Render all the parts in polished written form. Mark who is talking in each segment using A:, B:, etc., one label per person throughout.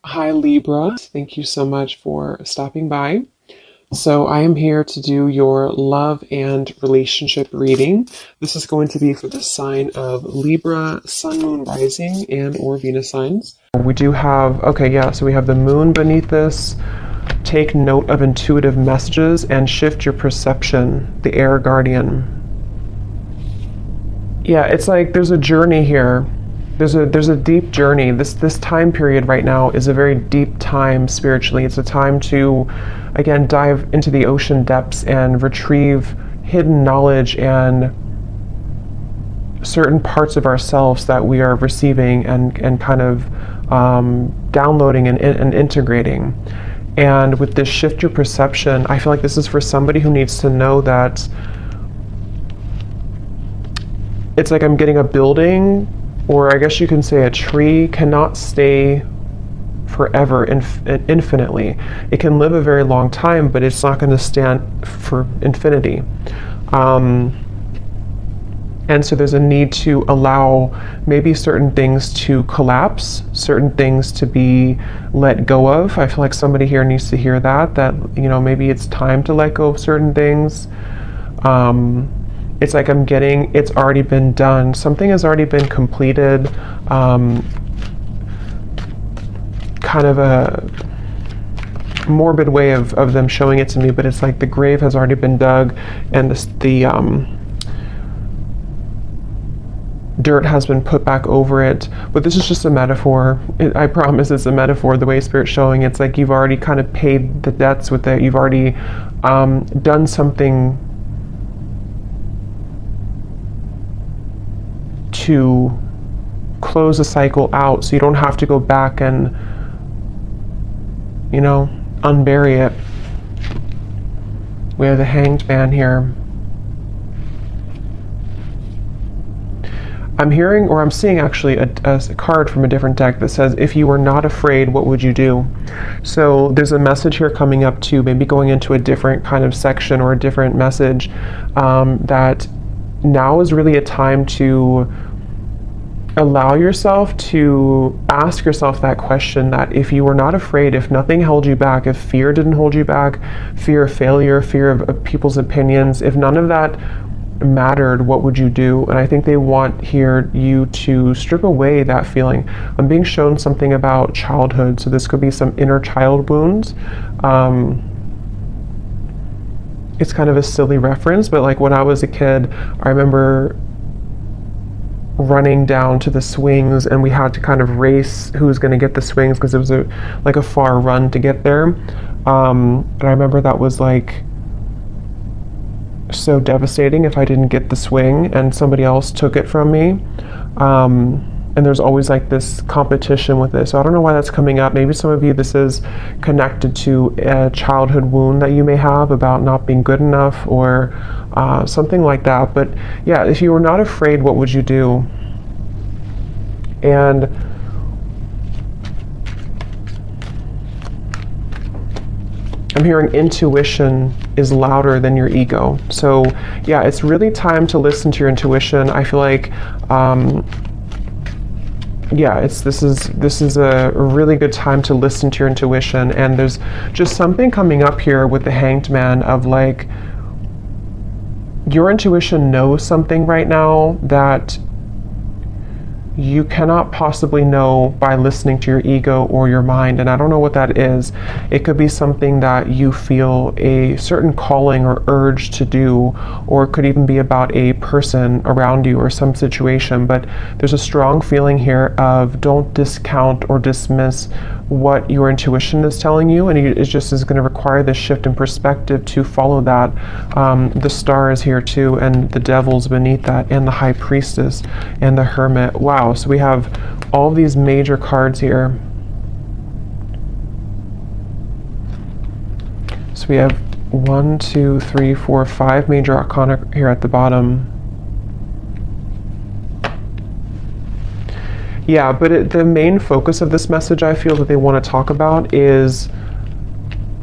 A: Hi Libra, thank you so much for stopping by. So I am here to do your love and relationship reading. This is going to be for the sign of Libra, Sun, Moon, Rising, and or Venus signs. We do have, so we have the moon beneath this. Take note of intuitive messages and shift your perception, the air guardian. Yeah, it's like there's a journey here. There's a deep journey. This time period right now is a very deep time spiritually. It's a time to, again, dive into the ocean depths and retrieve hidden knowledge and certain parts of ourselves that we are receiving and kind of downloading and integrating. And with this shift your perception, I feel like this is for somebody who needs to know that it's like I'm getting a building, or I guess you can say a tree cannot stay forever, infinitely. It can live a very long time, but it's not going to stand for infinity. And so there's a need to allow maybe certain things to collapse, certain things to be let go of. I feel like somebody here needs to hear that, maybe it's time to let go of certain things. It's like it's already been done. Something has already been completed. Kind of a morbid way of them showing it to me, but it's like the grave has already been dug and the dirt has been put back over it. But this is just a metaphor. I promise it's a metaphor. The way Spirit's showing, it's like you've already kind of paid the debts with it. You've already done something to close a cycle out, so you don't have to go back and unbury it. We have the Hanged Man here. I'm hearing, or I'm seeing actually a card from a different deck that says, if you were not afraid, what would you do? So there's a message here coming up too, maybe going into a different kind of section or a different message, that now is really a time to allow yourself to ask yourself that question, that if you were not afraid, if nothing held you back, if fear didn't hold you back, fear of failure, fear of people's opinions, if none of that mattered, what would you do? And I think they want here you to strip away that feeling. I'm being shown something about childhood, so this could be some inner child wounds. It's kind of a silly reference, but like when I was a kid, I remember running down to the swings, and we had to kind of race who was going to get the swings because it was a far run to get there. And I remember that was like so devastating if I didn't get the swing and somebody else took it from me. And there's always like this competition with this. So I don't know why that's coming up. Maybe some of you, this is connected to a childhood wound that you may have about not being good enough, or something like that. But yeah, if you were not afraid, what would you do? And I'm hearing intuition is louder than your ego. So yeah, it's really time to listen to your intuition. I feel like this is a really good time to listen to your intuition. And there's just something coming up here with the Hanged Man of like, your intuition knows something right now that you cannot possibly know by listening to your ego or your mind. And I don't know what that is. It could be something that you feel a certain calling or urge to do, or it could even be about a person around you or some situation. But there's a strong feeling here of don't discount or dismiss what your intuition is telling you, and it just is going to require this shift in perspective to follow that. The Star is here too, and the Devil's beneath that, and the High Priestess, and the Hermit. Wow, so we have all these major cards here. So we have 1, 2, 3, 4, 5 major arcana here at the bottom. Yeah, but the main focus of this message I feel that they want to talk about is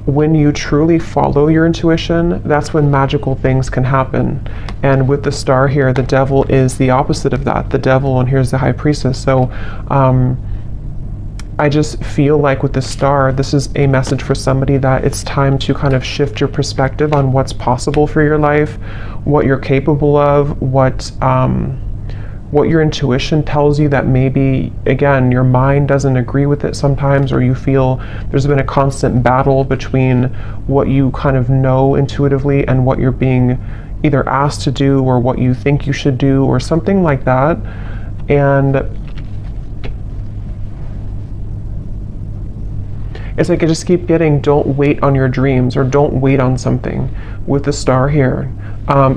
A: when you truly follow your intuition, that's when magical things can happen. And with the Star here, the Devil is the opposite of that. The Devil, and here's the High Priestess. So I just feel like with the star, this is a message for somebody that it's time to kind of shift your perspective on what's possible for your life, what you're capable of, what your intuition tells you that maybe, again, your mind doesn't agree with it sometimes, or you feel there's been a constant battle between what you kind of know intuitively and what you're being either asked to do or what you think you should do or something like that. And it's like I just keep getting, don't wait on your dreams, or don't wait on something with the star here.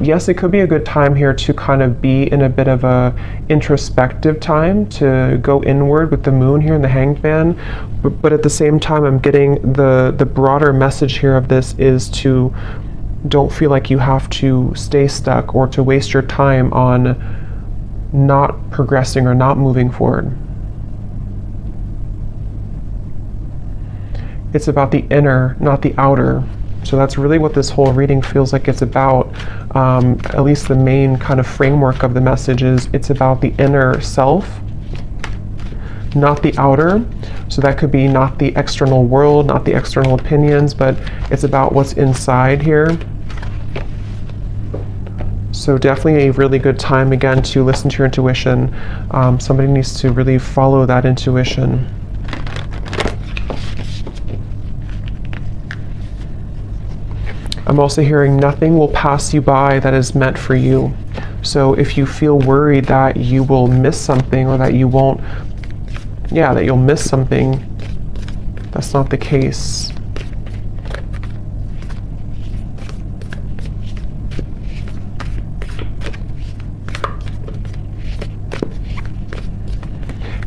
A: Yes, it could be a good time here to kind of be in a bit of a introspective time, to go inward with the moon here and the Hanged Man. But at the same time, I'm getting the broader message here of this is to don't feel like you have to stay stuck or to waste your time on not progressing or not moving forward. It's about the inner, not the outer. So that's really what this whole reading feels like it's about. At least the main kind of framework of the message is it's about the inner self, not the outer. So that could be not the external world, not the external opinions, but it's about what's inside here. So definitely a really good time, again, to listen to your intuition. Somebody needs to really follow that intuition. I'm also hearing nothing will pass you by that is meant for you. So if you feel worried that you will miss something, or that you won't, that you'll miss something, that's not the case.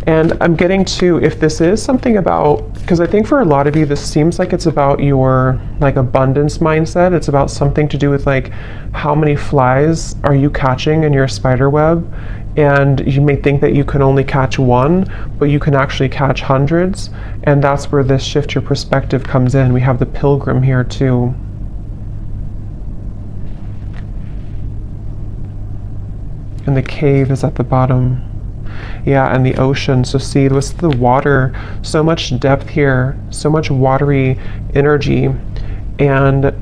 A: And I'm getting to, if this is something about, because I think for a lot of you, this seems like it's about your like abundance mindset. It's about something to do with like, how many flies are you catching in your spider web? And you may think that you can only catch one, but you can actually catch hundreds. And that's where this shift your perspective comes in. We have the Pilgrim here too. And the cave is at the bottom. Yeah, and the ocean. So see, with the water, so much depth here, so much watery energy. And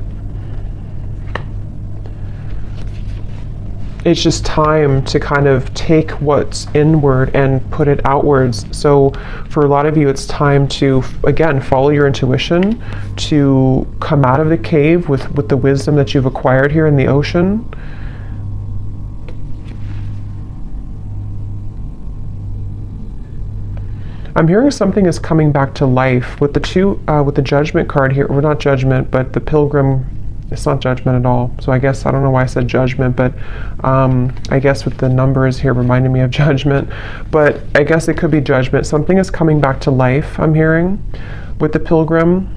A: it's just time to kind of take what's inward and put it outwards. So for a lot of you, it's time to, again, follow your intuition, to come out of the cave with the wisdom that you've acquired here in the ocean. I'm hearing something is coming back to life with the two, with the Judgment card here, or not Judgment, but the Pilgrim. It's not Judgment at all. So I guess, I don't know why I said Judgment, but I guess with the numbers here reminding me of Judgment, but I guess it could be Judgment. Something is coming back to life, I'm hearing, with the Pilgrim.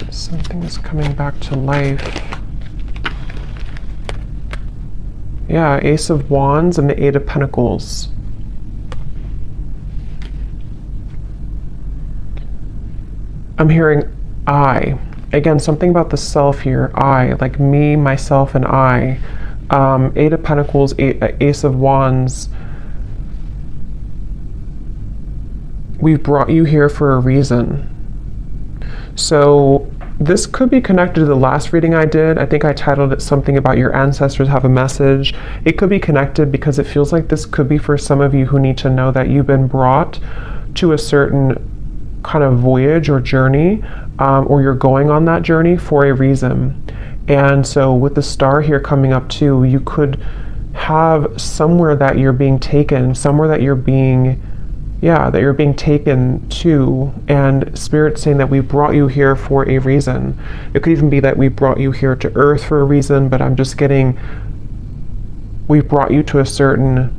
A: Something is coming back to life. Yeah, Ace of Wands and the Eight of Pentacles. I'm hearing I. Again, something about the self here. I, like me, myself, and I. Eight of Pentacles, Ace of Wands. We've brought you here for a reason. So this could be connected to the last reading I did. I think I titled it something about your ancestors have a message. It could be connected because it feels like this could be for some of you who need to know that you've been brought to a certain kind of voyage or journey, or you're going on that journey for a reason. And so with the star here coming up too, you could have somewhere that you're being taken, somewhere that you're being that you're being taken to, and Spirit saying that we brought you here for a reason. It could even be that we brought you here to Earth for a reason, but I'm just getting, we brought you to a certain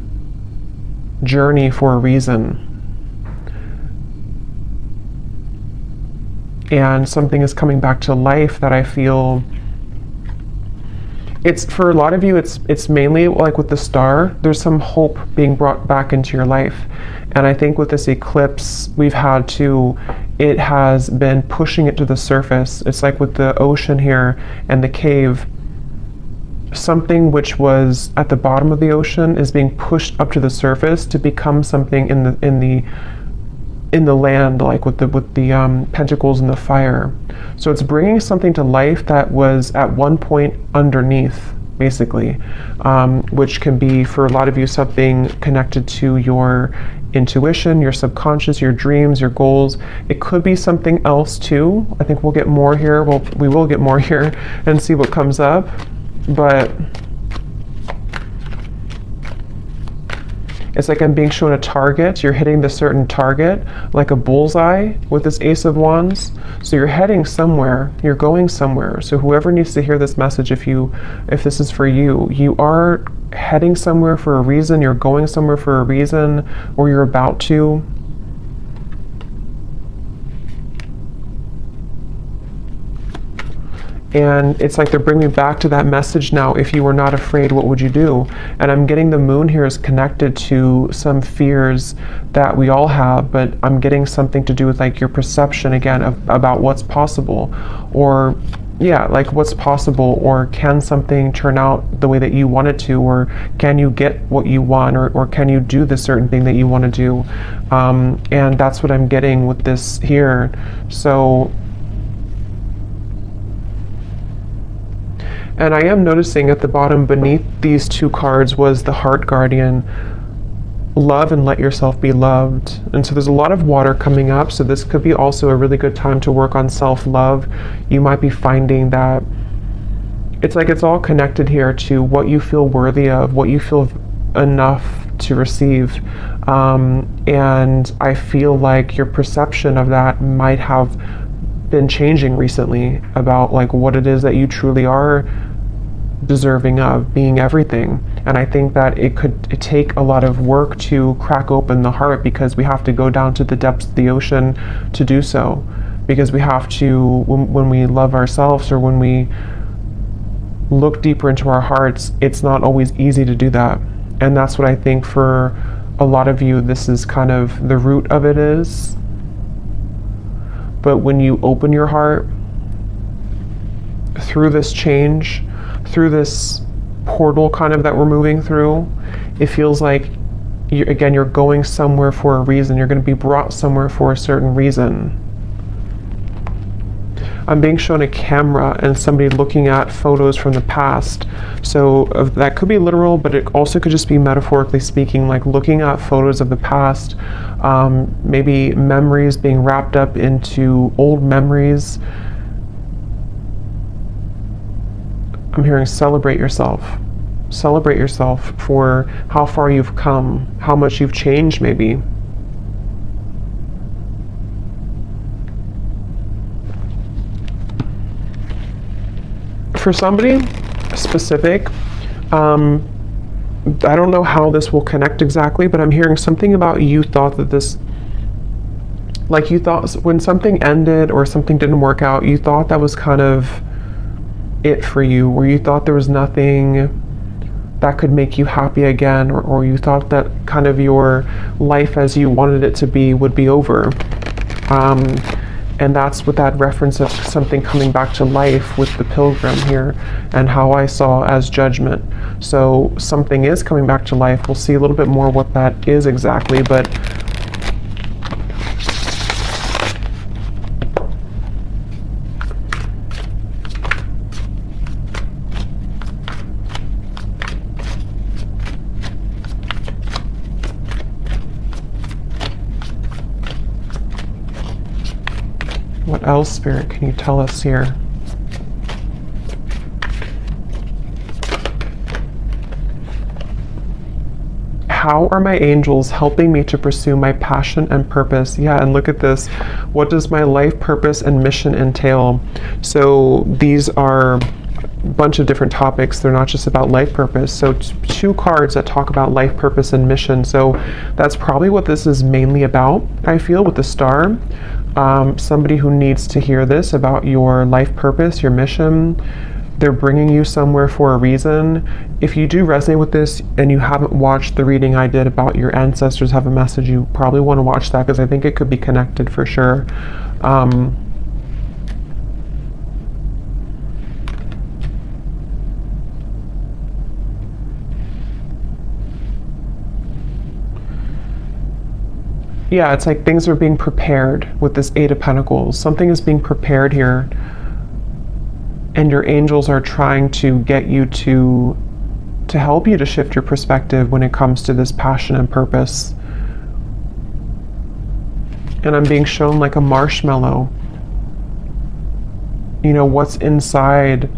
A: journey for a reason. And something is coming back to life that I feel, it's for a lot of you, it's mainly like with the star, there's some hope being brought back into your life. And I think with this eclipse we've had to, it has been pushing it to the surface. It's like with the ocean here and the cave, something which was at the bottom of the ocean is being pushed up to the surface to become something in the land, like with the pentacles and the fire. So it's bringing something to life that was at one point underneath, basically, which can be for a lot of you something connected to your intuition, your subconscious, your dreams, your goals. It could be something else too. I think we'll get more here. We will get more here and see what comes up. But it's like I'm being shown a target. You're hitting the certain target, like a bullseye with this Ace of Wands. So you're heading somewhere, you're going somewhere. So whoever needs to hear this message, if this is for you, you are heading somewhere for a reason, you're going somewhere for a reason, or you're about to. And it's like they're bringing me back to that message now. If you were not afraid, what would you do? And I'm getting the moon here is connected to some fears that we all have, but I'm getting something to do with like your perception again about what's possible, or yeah, like what's possible, or can something turn out the way that you want it to, or can you get what you want, or can you do the certain thing that you want to do? And that's what I'm getting with this here. So, and I am noticing at the bottom beneath these two cards was the Heart Guardian, love and let yourself be loved. And so there's a lot of water coming up, so this could be also a really good time to work on self-love. You might be finding that it's like it's all connected here to what you feel worthy of, what you feel enough to receive. And I feel like your perception of that might have been changing recently about like what it is that you truly are deserving of, being everything. And I think that it take a lot of work to crack open the heart, because we have to go down to the depths of the ocean to do so, because we have to, when we love ourselves or when we look deeper into our hearts, it's not always easy to do that. And that's what I think for a lot of you, this is kind of the root of it is. But when you open your heart through this change, through this portal kind of that we're moving through, it feels like you're going somewhere for a reason. You're going to be brought somewhere for a certain reason. I'm being shown a camera and somebody looking at photos from the past. So that could be literal, but it also could just be metaphorically speaking, like looking at photos of the past, maybe memories being wrapped up into old memories. I'm hearing celebrate yourself. Celebrate yourself for how far you've come, how much you've changed maybe. For somebody specific, I don't know how this will connect exactly, but I'm hearing something about you thought that this, like you thought when something ended or something didn't work out, you thought that was kind of it for you, or you thought there was nothing that could make you happy again, or you thought that kind of your life as you wanted it to be would be over. And that's what that reference of something coming back to life with the Pilgrim here, and how I saw as judgment. So something is coming back to life. We'll see a little bit more what that is exactly, but what else, Spirit, can you tell us here? How are my angels helping me to pursue my passion and purpose? Yeah, and look at this. What does my life purpose and mission entail? So these are a bunch of different topics. They're not just about life purpose. So two cards that talk about life purpose and mission. So that's probably what this is mainly about, I feel, with the star. Somebody who needs to hear this about your life purpose, your mission, They're bringing you somewhere for a reason. If you do resonate with this and you haven't watched the reading I did about your ancestors have a message, you probably want to watch that, because I think it could be connected for sure. Yeah, it's like things are being prepared with this Eight of Pentacles. Something is being prepared here. And your angels are trying to get you to help you to shift your perspective when it comes to this passion and purpose. And I'm being shown like a marshmallow. You know, what's inside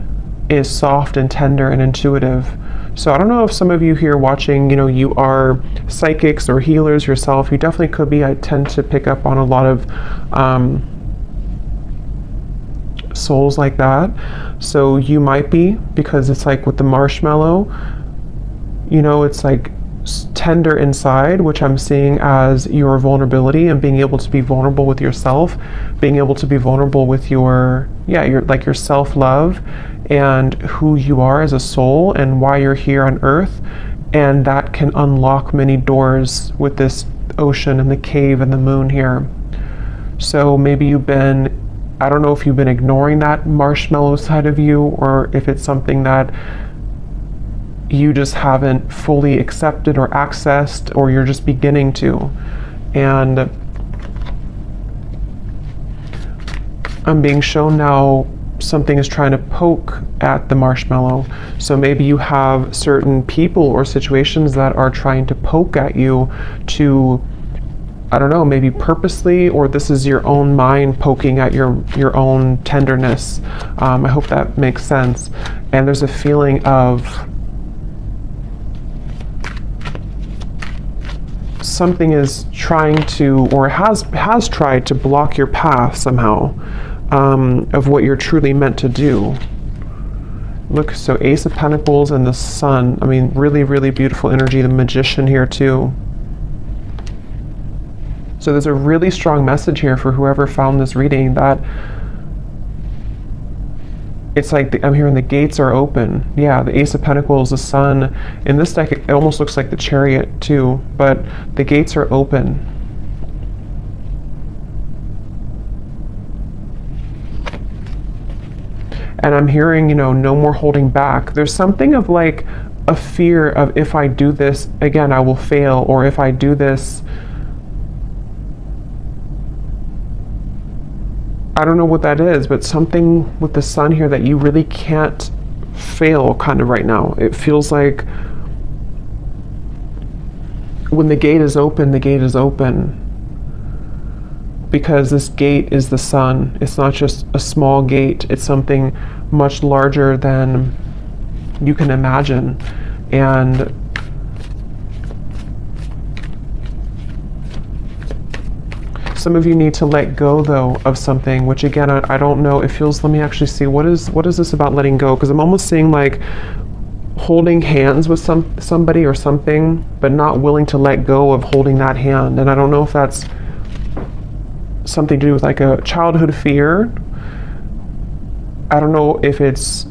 A: is soft and tender and intuitive. So I don't know if some of you here watching, you know, you are psychics or healers yourself. You definitely could be. I tend to pick up on a lot of souls like that. So you might be, because it's like with the marshmallow, you know, it's like tender inside, which I'm seeing as your vulnerability and being able to be vulnerable with yourself, being able to be vulnerable with your self-love and who you are as a soul and why you're here on earth. And that can unlock many doors with this ocean and the cave and the moon here. So maybe you've been, I don't know if you've been ignoring that marshmallow side of you, or if it's something that you just haven't fully accepted or accessed, or you're just beginning to. And I'm being shown now something is trying to poke at the marshmallow. So maybe you have certain people or situations that are trying to poke at you to, I don't know, maybe purposely, or this is your own mind poking at your own tenderness. I hope that makes sense. And there's a feeling of something is trying to, or has tried to block your path somehow, of what you're truly meant to do. Look, so Ace of Pentacles and the Sun. I mean, really, really beautiful energy. The Magician here too. So there's a really strong message here for whoever found this reading, that it's like I'm hearing the gates are open. Yeah, the Ace of Pentacles, the Sun. In this deck, it almost looks like the Chariot too, but the gates are open. And I'm hearing, you know, no more holding back. There's something of like a fear of, if I do this again, I will fail, or if I do this, I don't know what that is, but something with the Sun here that you really can't fail kind of right now. It feels like when the gate is open, the gate is open. Because this gate is the Sun. It's not just a small gate. It's something much larger than you can imagine. And some of you need to let go, though, of something, which again, I don't know. It feels, let me actually see, what is this about letting go? Because I'm almost seeing like holding hands with somebody or something, but not willing to let go of holding that hand. And I don't know if that's something to do with like a childhood fear. I don't know if it's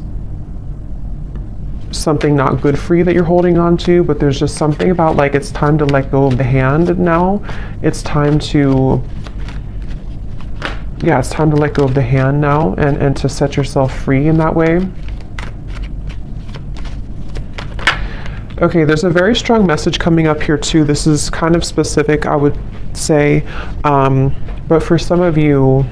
A: something not good for you that you're holding on to, but there's just something about like it's time to let go of the hand now. It's time to, yeah, it's time to let go of the hand now and to set yourself free in that way. Okay, there's a very strong message coming up here too. This is kind of specific, I would say, but for some of you,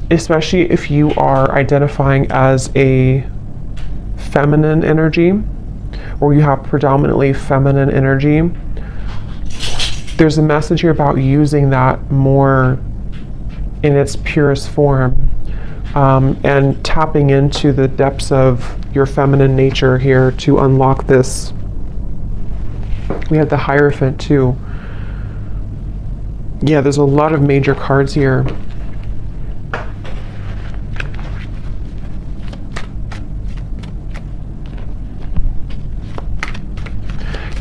A: especially if you are identifying as a feminine energy, or you have predominantly feminine energy, there's a message here about using that more in its purest form, and tapping into the depths of your feminine nature here to unlock this. We have the Hierophant too. Yeah, there's a lot of major cards here.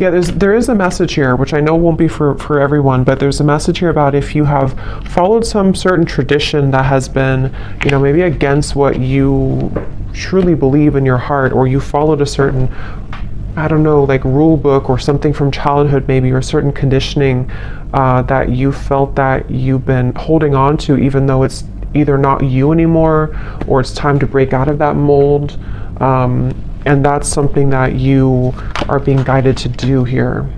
A: Yeah, there is a message here, which I know won't be for everyone, but there's a message here about if you have followed some certain tradition that has been, you know, maybe against what you truly believe in your heart, or you followed a certain, I don't know, like rule book or something from childhood maybe, or a certain conditioning that you felt that you've been holding on to, even though it's either not you anymore or it's time to break out of that mold. And that's something that you are being guided to do here.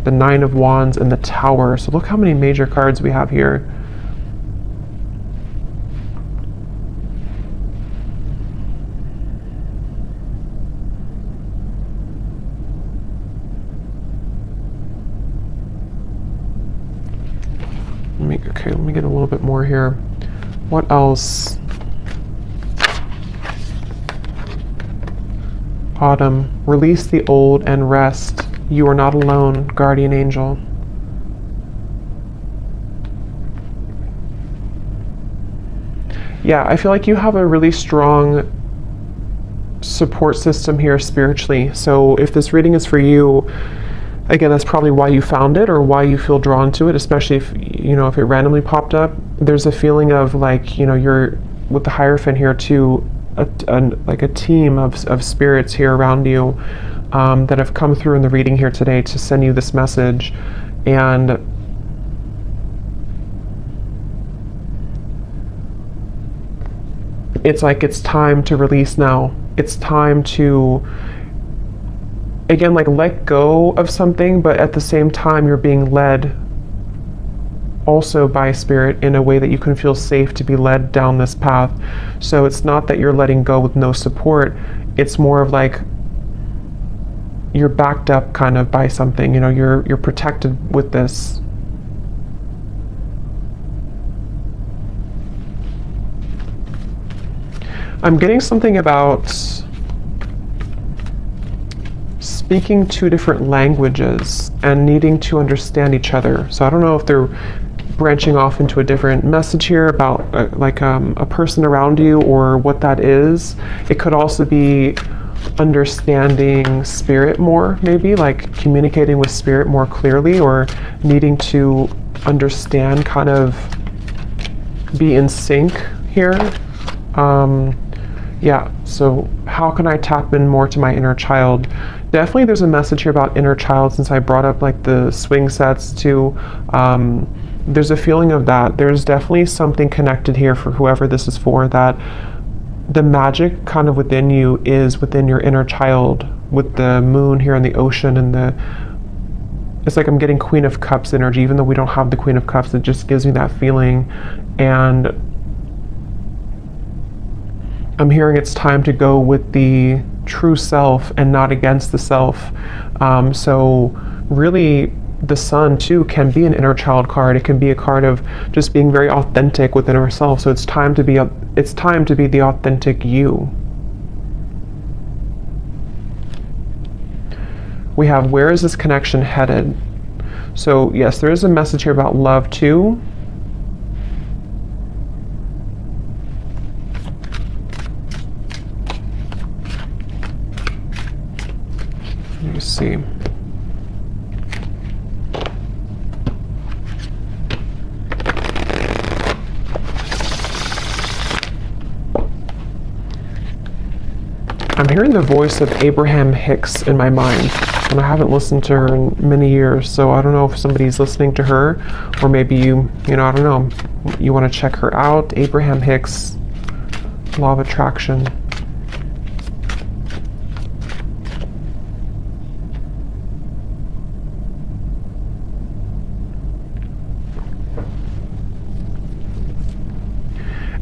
A: The Nine of Wands and the Tower. So look how many major cards we have here. Let me get a little bit more here. What else? Autumn. Release the old and rest. You are not alone, guardian angel. Yeah, I feel like you have a really strong support system here spiritually. So if this reading is for you, again, that's probably why you found it or why you feel drawn to it, especially if, you know, if it randomly popped up. There's a feeling of like, you know, you're with the Hierophant here too, like a team of spirits here around you that have come through in the reading here today to send you this message. And it's like, it's time to release now. It's time to, again, like let go of something, but at the same time you're being led also by spirit in a way that you can feel safe to be led down this path. So it's not that you're letting go with no support, it's more of like you're backed up kind of by something, you know, you're protected with this. I'm getting something about speaking two different languages and needing to understand each other. So I don't know if they're branching off into a different message here about a person around you or what that is. It could also be understanding spirit more, maybe like communicating with spirit more clearly, or needing to understand, kind of be in sync here. Yeah, so how can I tap in more to my inner child? Definitely there's a message here about inner child, since I brought up like the swing sets too. There's a feeling of that. There's definitely something connected here for whoever this is for, that the magic kind of within you is within your inner child, with the moon here in the ocean, and it's like I'm getting Queen of Cups energy, even though we don't have the Queen of Cups. It just gives me that feeling. And I'm hearing it's time to go with the true self and not against the self. So really, the Sun too can be an inner child card. It can be a card of just being very authentic within ourselves. So it's time to be the authentic you. We have, where is this connection headed? So yes, there is a message here about love too. Let me see. I'm hearing the voice of Abraham Hicks in my mind, and I haven't listened to her in many years, so I don't know if somebody's listening to her, or maybe you know, I don't know, you want to check her out. Abraham Hicks, Law of Attraction.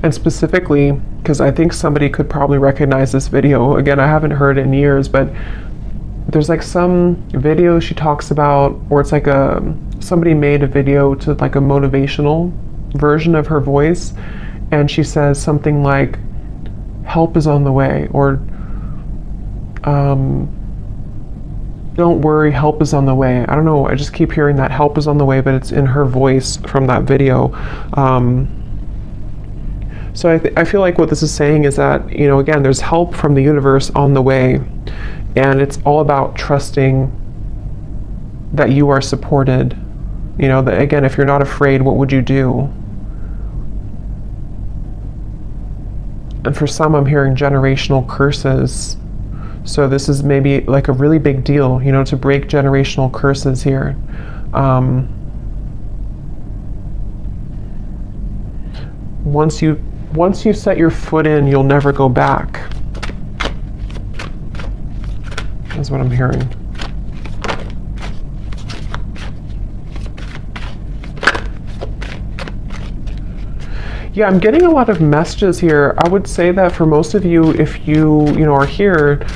A: And specifically, because I think somebody could probably recognize this video. Again, I haven't heard it in years, but there's like some video she talks about, or it's like somebody made a video to like a motivational version of her voice, and she says something like, help is on the way, or don't worry, help is on the way. I don't know, I just keep hearing that help is on the way, but it's in her voice from that video. So I feel like what this is saying is that, you know, again, there's help from the universe on the way, and it's all about trusting that you are supported. You know, that again, if you're not afraid, what would you do? And for some, I'm hearing generational curses. So this is maybe like a really big deal, you know, to break generational curses here. Once you set your foot in, you'll never go back. That's what I'm hearing. Yeah, I'm getting a lot of messages here. I would say that for most of you, if you are here,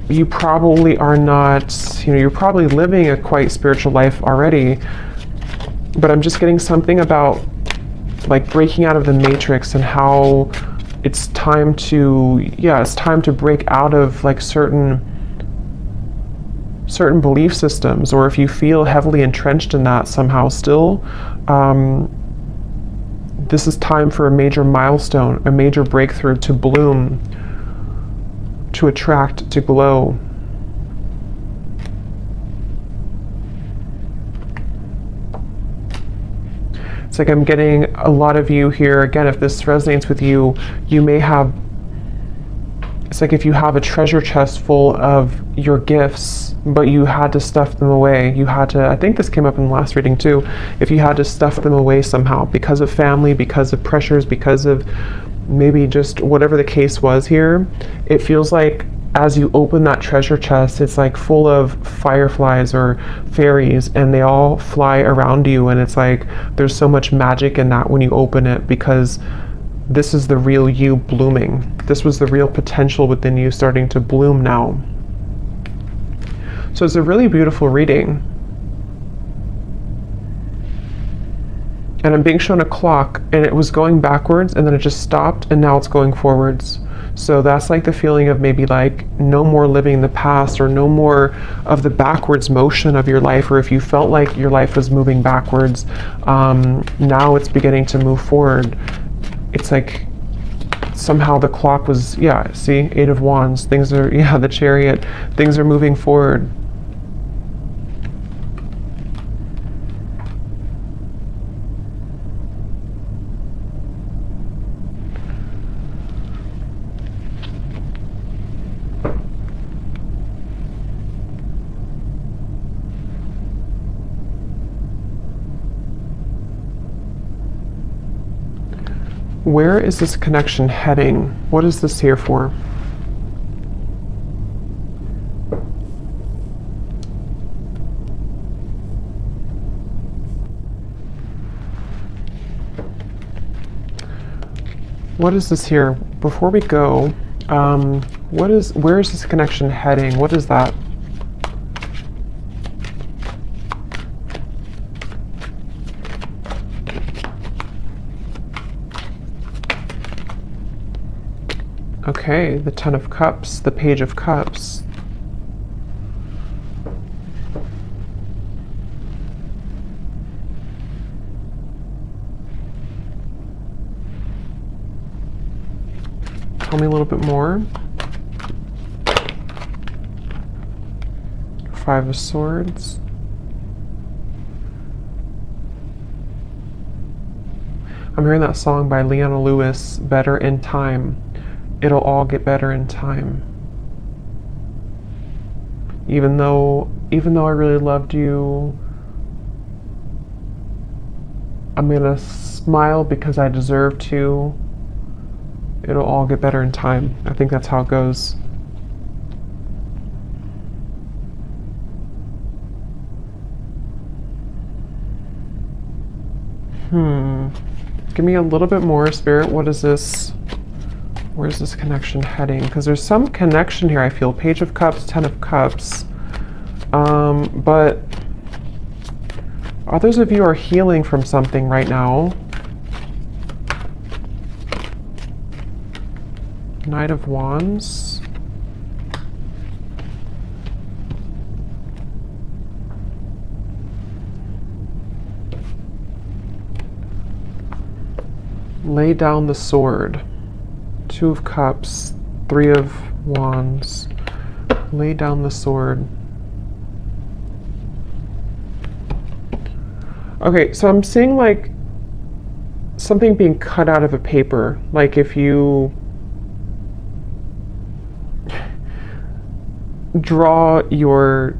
A: you probably are not, you're probably living a quite spiritual life already. But I'm just getting something about like breaking out of the matrix and how it's time to, it's time to break out of like certain belief systems, or if you feel heavily entrenched in that somehow still, this is time for a major milestone, a major breakthrough to bloom, to attract, to glow. It's like I'm getting a lot of you here. Again, if this resonates with you, you may have, it's like if you have a treasure chest full of your gifts, but you had to stuff them away. You had to, I think this came up in the last reading too, if you had to stuff them away somehow because of family, because of pressures, because of maybe just whatever the case was here, it feels like as you open that treasure chest, it's like full of fireflies or fairies, and they all fly around you, and it's like there's so much magic in that when you open it, because this is the real you blooming. This was the real potential within you starting to bloom now. So it's a really beautiful reading. And I'm being shown a clock, and it was going backwards, and then it just stopped, and now it's going forwards. So that's like the feeling of maybe like no more living in the past, or no more of the backwards motion of your life, or if you felt like your life was moving backwards, now it's beginning to move forward. It's like somehow the clock was, see, Eight of Wands, things are, the Chariot, things are moving forward. Where is this connection heading? What is this here for? What is this here? Before we go, where is this connection heading? What is that? Okay, the Ten of Cups, the Page of Cups. Tell me a little bit more. Five of Swords. I'm hearing that song by Leona Lewis, Better in Time. It'll all get better in time. Even though I really loved you, I'm gonna smile because I deserve to. It'll all get better in time. I think that's how it goes. Give me a little bit more, Spirit. What is this? Where's this connection heading? Because there's some connection here, I feel. Page of Cups, Ten of Cups. But others of you are healing from something right now. Knight of Wands. Lay down the sword. Two of Cups, Three of Wands. Lay down the sword. Okay, so I'm seeing like something being cut out of a paper. Like if you draw your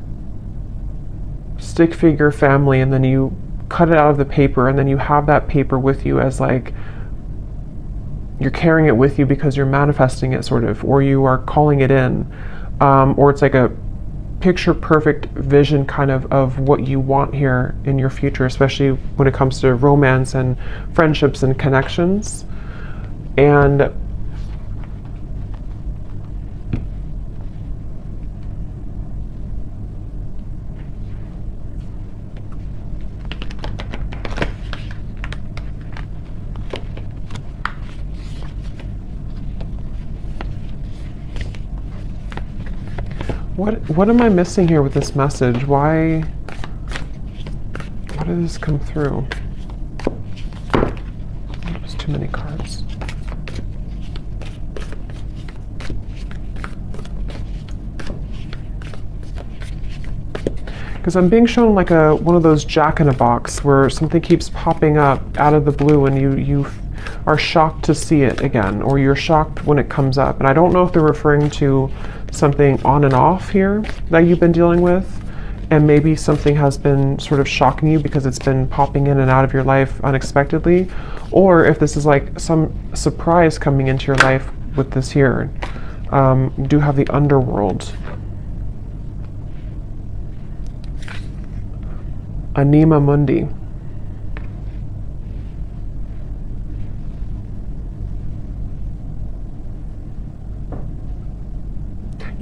A: stick figure family and then you cut it out of the paper and then you have that paper with you as like you're carrying it with you because you're manifesting it sort of, or you are calling it in, or it's like a picture perfect vision kind of what you want here in your future, especially when it comes to romance and friendships and connections. And what am I missing here with this message? Why did this come through? There's too many cards. Because I'm being shown like one of those jack-in-a-box where something keeps popping up out of the blue and you are shocked to see it again, or you're shocked when it comes up. And I don't know if they're referring to something on and off here that you've been dealing with, and maybe something has been sort of shocking you because it's been popping in and out of your life unexpectedly, or if this is like some surprise coming into your life with this here. You do have the underworld. Anima Mundi.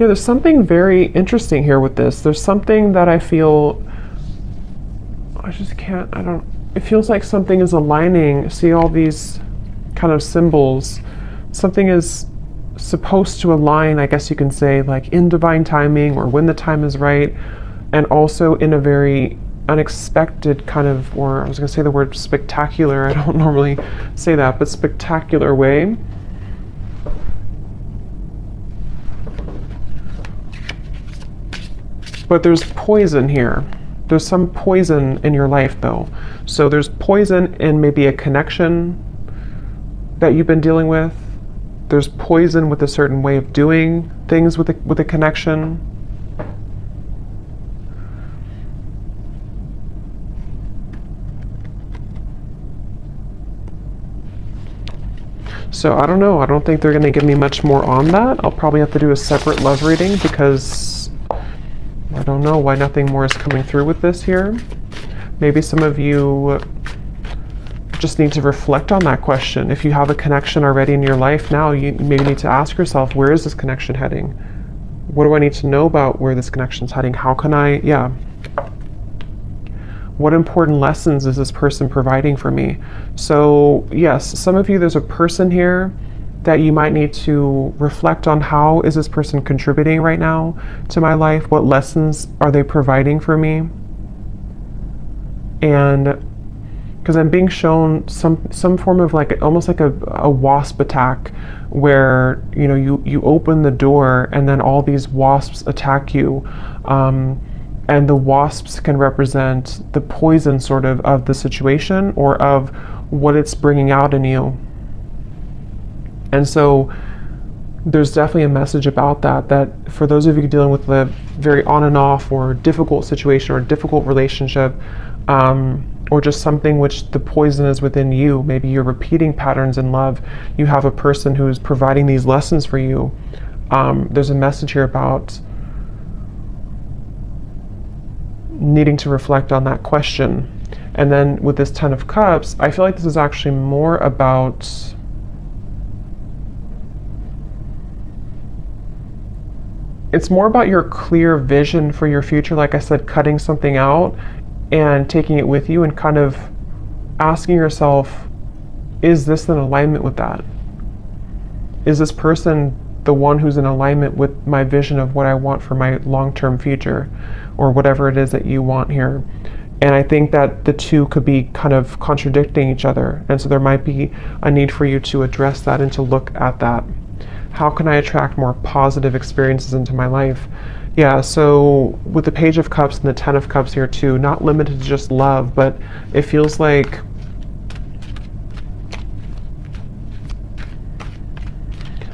A: Yeah, there's something very interesting here with this. There's something that I feel, it feels like something is aligning. See all these kind of symbols. Something is supposed to align, I guess you can say, like in divine timing or when the time is right, and also in a very unexpected kind of, or I was going to say the word spectacular, I don't normally say that, but spectacular way. But there's poison here. There's some poison in your life though. So there's poison in maybe a connection that you've been dealing with. There's poison with a certain way of doing things with a connection. So I don't know. I don't think they're going to give me much more on that. I'll probably have to do a separate love reading because I don't know why nothing more is coming through with this here. Maybe some of you just need to reflect on that question. If you have a connection already in your life now, you maybe need to ask yourself, where is this connection heading? What do I need to know about where this connection is heading? How can I, what important lessons is this person providing for me? So yes, some of you, there's a person here that you might need to reflect on. How is this person contributing right now to my life? What lessons are they providing for me? And because I'm being shown some form of like almost like a wasp attack, where you open the door and then all these wasps attack you, and the wasps can represent the poison sort of the situation or of what it's bringing out in you. And so there's definitely a message about that for those of you dealing with a very on and off or difficult situation or difficult relationship, or just something which the poison is within you. Maybe you're repeating patterns in love. You have a person who's providing these lessons for you. There's a message here about needing to reflect on that question. And then with this Ten of Cups, I feel like this is actually more about it's more about your clear vision for your future. Like I said, cutting something out and taking it with you and kind of asking yourself, is this in alignment with that? Is this person the one who's in alignment with my vision of what I want for my long-term future, or whatever it is that you want here? And I think that the two could be kind of contradicting each other. And so there might be a need for you to address that and to look at that. How can I attract more positive experiences into my life? Yeah, so with the Page of Cups and the Ten of Cups here too, not limited to just love, but it feels like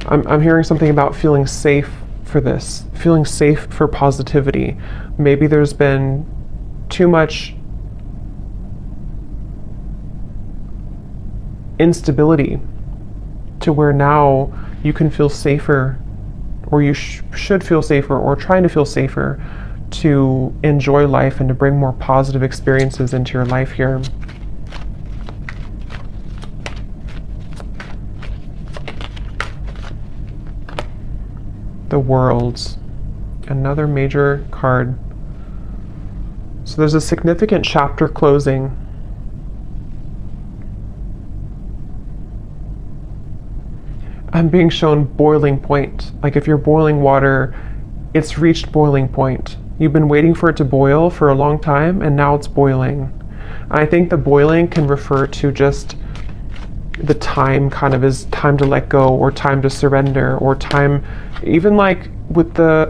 A: I'm hearing something about feeling safe for this, feeling safe for positivity. Maybe there's been too much instability to where now you can feel safer, or you should feel safer, or trying to feel safer to enjoy life and to bring more positive experiences into your life here. The World, another major card. So there's a significant chapter closing. I'm being shown boiling point. Like if you're boiling water, it's reached boiling point. You've been waiting for it to boil for a long time, and now it's boiling. And I think the boiling can refer to just the time, kind of is time to let go, or time to surrender, or time, even like with the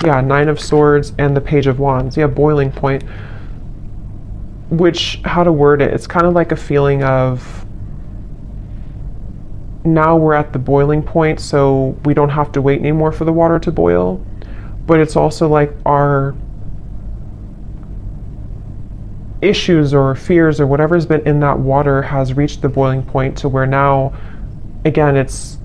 A: Nine of Swords and the Page of Wands. Yeah, boiling point. Which, how to word it, it's kind of like a feeling of now we're at the boiling point, so we don't have to wait anymore for the water to boil. But it's also like our issues or fears or whatever's been in that water has reached the boiling point, to where now, again, it's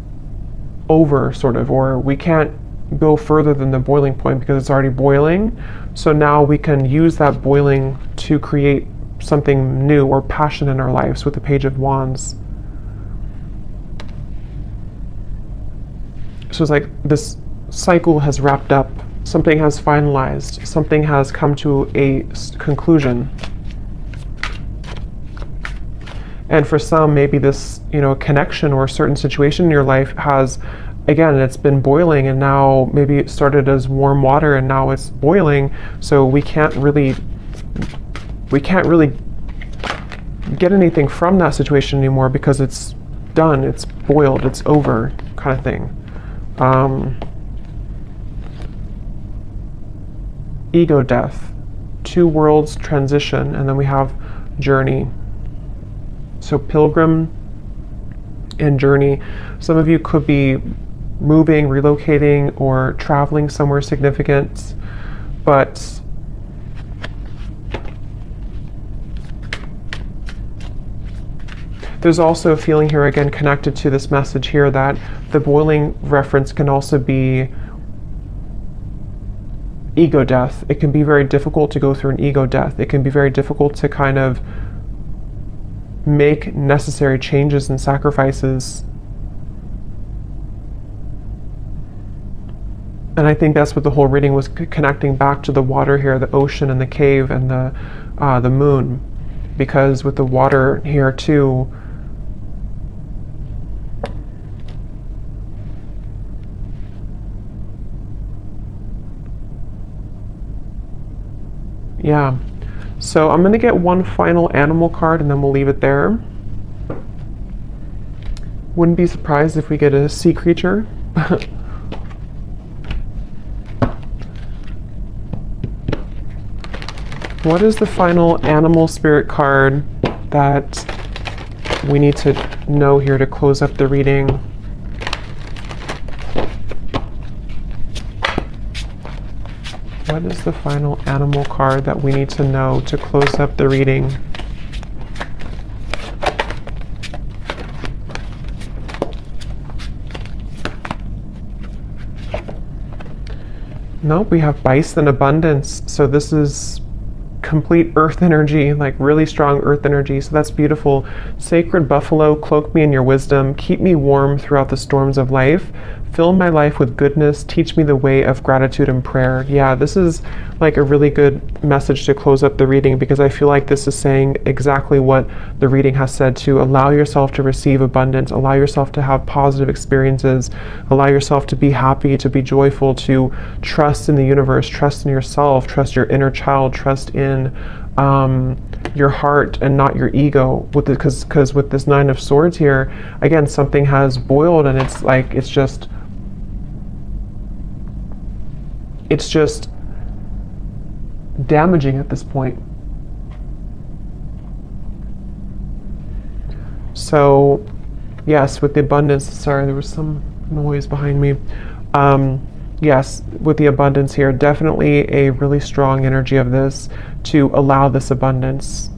A: over, sort of, or we can't go further than the boiling point because it's already boiling. So now we can use that boiling to create something new or passion in our lives with the Page of Wands. So it's like this cycle has wrapped up, something has finalized, something has come to a conclusion. And for some, maybe this, connection or a certain situation in your life has, again, it's been boiling, and now maybe it started as warm water and now it's boiling. So we can't really get anything from that situation anymore because it's done, it's boiled, it's over, kind of thing. Ego death, two worlds transition, and then we have journey. So pilgrim and journey. Some of you could be moving, relocating, or traveling somewhere significant, but there's also a feeling here, again, connected to this message here, that the boiling reference can also be ego death. It can be very difficult to go through an ego death. It can be very difficult to kind of make necessary changes and sacrifices. And I think that's what the whole reading was connecting back to, the water here, the ocean and the cave and the moon. Because with the water here too, yeah. So I'm going to get one final animal card and then we'll leave it there. Wouldn't be surprised if we get a sea creature. What is the final animal spirit card that we need to know here to close up the reading? What is the final animal card that we need to know to close up the reading? Nope, we have bison abundance. So this is complete earth energy, like really strong earth energy. So that's beautiful. Sacred buffalo, cloak me in your wisdom. Keep me warm throughout the storms of life. Fill my life with goodness. Teach me the way of gratitude and prayer. Yeah, this is like a really good message to close up the reading, because I feel like this is saying exactly what the reading has said, to allow yourself to receive abundance, allow yourself to have positive experiences, allow yourself to be happy, to be joyful, to trust in the universe, trust in yourself, trust your inner child, trust in your heart and not your ego. With because with this Nine of Swords here, again, something has boiled, and it's like, it's just it's just damaging at this point. So yes, with the abundance, sorry, there was some noise behind me. Yes, with the abundance here, definitely a really strong energy of this to allow this abundance.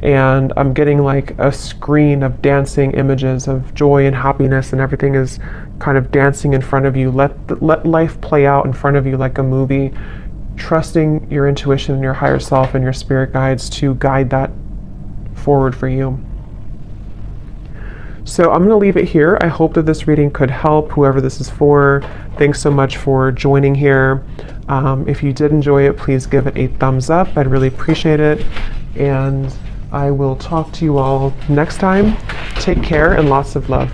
A: And I'm getting like a screen of dancing images of joy and happiness, and everything is kind of dancing in front of you. Let life play out in front of you like a movie, trusting your intuition and your higher self and your spirit guides to guide that forward for you. So I'm going to leave it here. I hope that this reading could help whoever this is for. Thanks so much for joining here. If you did enjoy it, please give it a thumbs up. I'd really appreciate it. And I will talk to you all next time. Take care and lots of love.